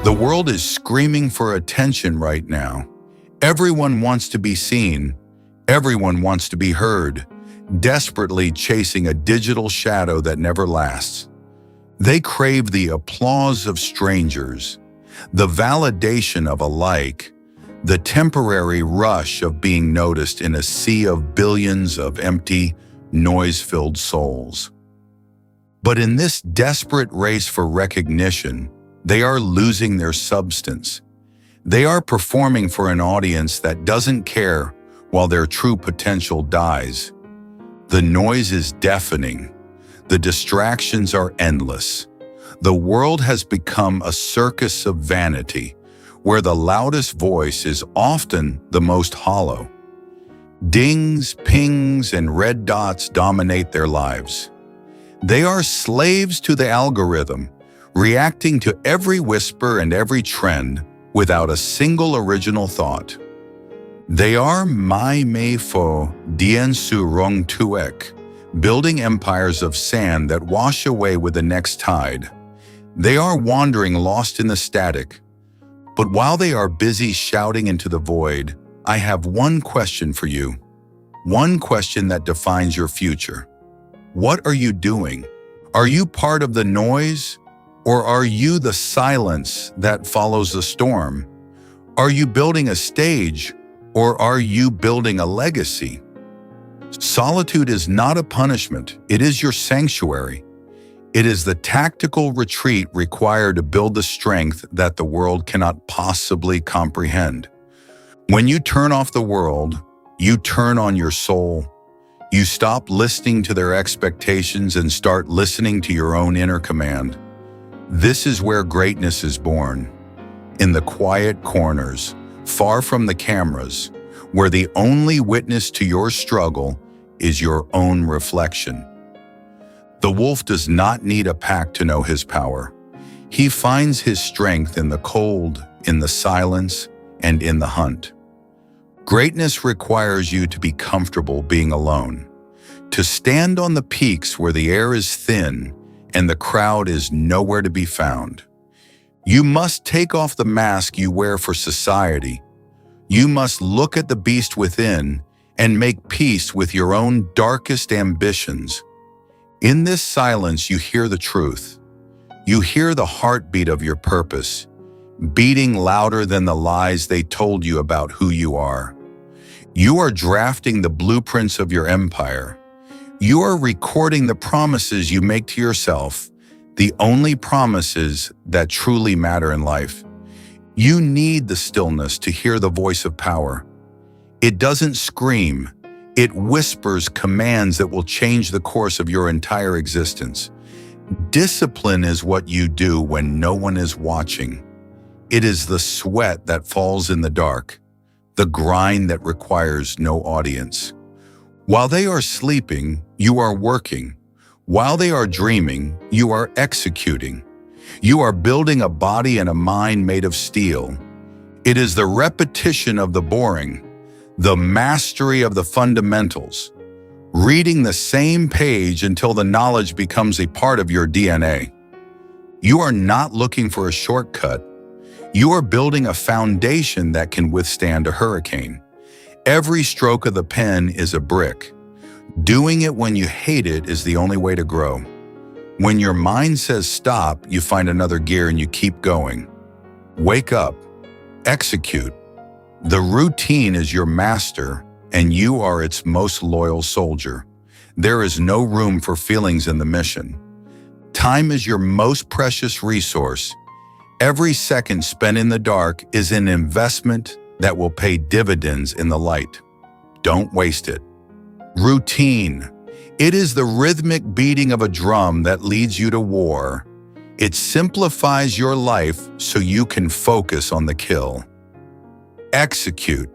The world is screaming for attention right now. Everyone wants to be seen. Everyone wants to be heard, desperately chasing a digital shadow that never lasts. They crave the applause of strangers, the validation of a like, the temporary rush of being noticed in a sea of billions of empty, noise-filled souls. But in this desperate race for recognition, they are losing their substance. They are performing for an audience that doesn't care while their true potential dies. The noise is deafening. The distractions are endless. The world has become a circus of vanity, where the loudest voice is often the most hollow. Dings, pings, and red dots dominate their lives. They are slaves to the algorithm, reacting to every whisper and every trend without a single original thought. They are mai mei fo dien su rong tuek, building empires of sand that wash away with the next tide. They are wandering lost in the static. But while they are busy shouting into the void, I have one question for you. One question that defines your future. What are you doing? Are you part of the noise? Or are you the silence that follows the storm? Are you building a stage? Or are you building a legacy? Solitude is not a punishment. It is your sanctuary. It is the tactical retreat required to build the strength that the world cannot possibly comprehend. When you turn off the world, you turn on your soul. You stop listening to their expectations and start listening to your own inner command. This is where greatness is born. In the quiet corners, far from the cameras, where the only witness to your struggle is your own reflection. The wolf does not need a pack to know his power. He finds his strength in the cold, in the silence, and in the hunt. Greatness requires you to be comfortable being alone, to stand on the peaks where the air is thin and the crowd is nowhere to be found. You must take off the mask you wear for society. You must look at the beast within and make peace with your own darkest ambitions. In this silence, you hear the truth. You hear the heartbeat of your purpose, beating louder than the lies they told you about who you are. You are drafting the blueprints of your empire. You are recording the promises you make to yourself, the only promises that truly matter in life. You need the stillness to hear the voice of power. It doesn't scream. It whispers commands that will change the course of your entire existence. Discipline is what you do when no one is watching. It is the sweat that falls in the dark, the grind that requires no audience. While they are sleeping, you are working. While they are dreaming, you are executing. You are building a body and a mind made of steel. It is the repetition of the boring, the mastery of the fundamentals, reading the same page until the knowledge becomes a part of your DNA. You are not looking for a shortcut. You are building a foundation that can withstand a hurricane. Every stroke of the pen is a brick. Doing it when you hate it is the only way to grow. When your mind says stop, you find another gear and you keep going. Wake up. Execute. The routine is your master, and you are its most loyal soldier. There is no room for feelings in the mission. Time is your most precious resource. Every second spent in the dark is an investment that will pay dividends in the light. Don't waste it. Routine. It is the rhythmic beating of a drum that leads you to war. It simplifies your life so you can focus on the kill. Execute.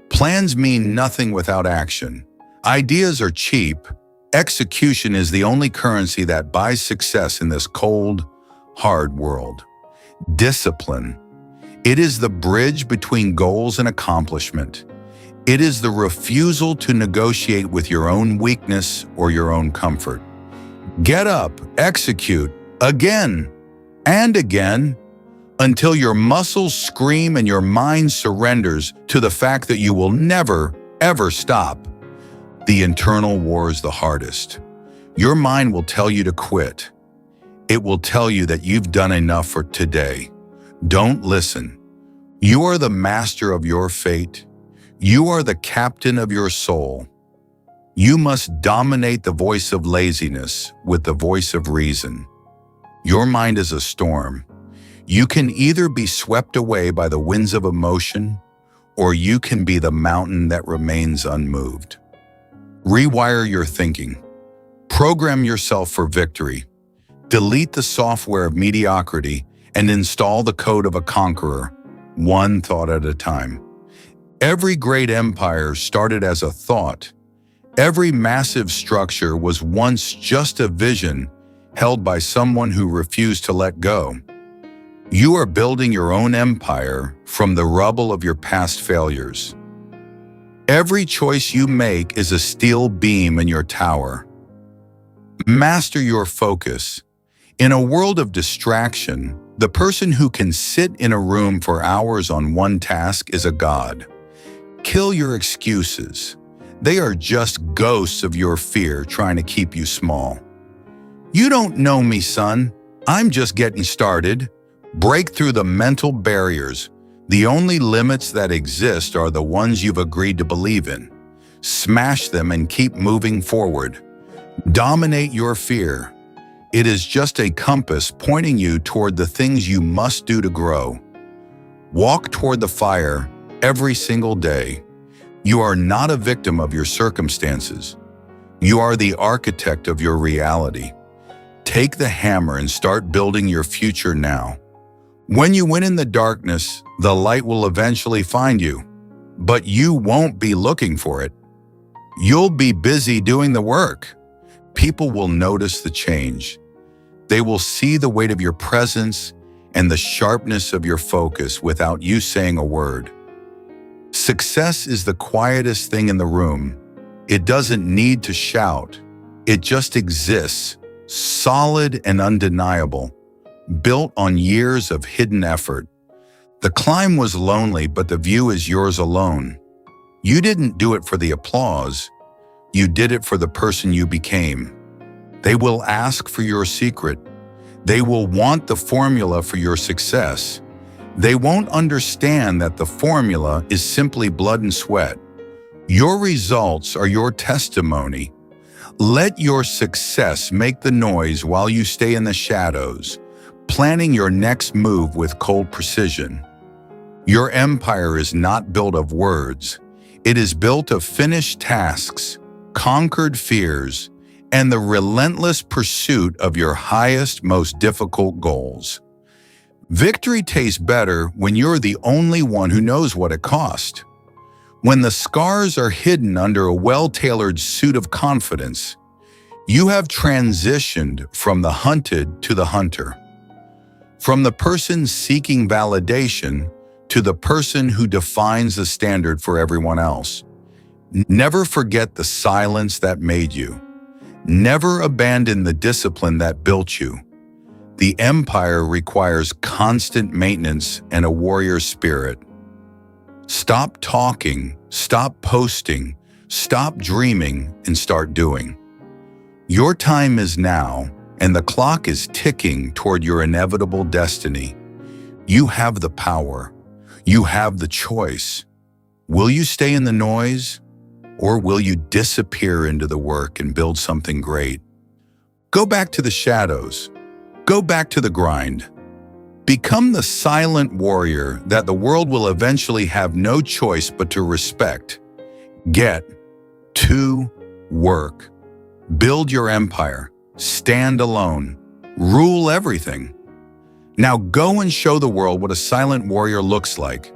Plans mean nothing without action. Ideas are cheap. Execution is the only currency that buys success in this cold, hard world. Discipline. It is the bridge between goals and accomplishment. It is the refusal to negotiate with your own weakness or your own comfort. Get up, execute, again and again. until your muscles scream and your mind surrenders to the fact that you will never, ever stop. The internal war is the hardest. Your mind will tell you to quit. It will tell you that you've done enough for today. Don't listen. You are the master of your fate. You are the captain of your soul. You must dominate the voice of laziness with the voice of reason. Your mind is a storm. You can either be swept away by the winds of emotion, or you can be the mountain that remains unmoved. Rewire your thinking. Program yourself for victory. Delete the software of mediocrity and install the code of a conqueror, one thought at a time. Every great empire started as a thought. Every massive structure was once just a vision held by someone who refused to let go. You are building your own empire from the rubble of your past failures. Every choice you make is a steel beam in your tower. Master your focus. In a world of distraction, the person who can sit in a room for hours on one task is a god. Kill your excuses. They are just ghosts of your fear trying to keep you small. You don't know me, son. I'm just getting started. Break through the mental barriers. The only limits that exist are the ones you've agreed to believe in. Smash them and keep moving forward. Dominate your fear. It is just a compass pointing you toward the things you must do to grow. Walk toward the fire every single day. You are not a victim of your circumstances. You are the architect of your reality. Take the hammer and start building your future now. When you win in the darkness, the light will eventually find you, but you won't be looking for it. You'll be busy doing the work. People will notice the change. They will see the weight of your presence and the sharpness of your focus without you saying a word. Success is the quietest thing in the room. It doesn't need to shout. It just exists, solid and undeniable, built on years of hidden effort. The climb was lonely, but the view is yours alone. You didn't do it for the applause. You did it for the person you became. They will ask for your secret. They will want the formula for your success. They won't understand that the formula is simply blood and sweat. Your results are your testimony. Let your success make the noise while you stay in the shadows, planning your next move with cold precision. Your empire is not built of words. It is built of finished tasks, conquered fears, and the relentless pursuit of your highest, most difficult goals. Victory tastes better when you're the only one who knows what it cost. When the scars are hidden under a well-tailored suit of confidence, you have transitioned from the hunted to the hunter. From the person seeking validation to the person who defines the standard for everyone else. Never forget the silence that made you. Never abandon the discipline that built you. The empire requires constant maintenance and a warrior spirit. Stop talking, stop posting, stop dreaming, and start doing. Your time is now, and the clock is ticking toward your inevitable destiny. You have the power. You have the choice. Will you stay in the noise, or will you disappear into the work and build something great? Go back to the shadows. Go back to the grind. Become the silent warrior that the world will eventually have no choice but to respect. Get to work. Build your empire. Stand alone. Rule everything. Now go and show the world what a silent warrior looks like.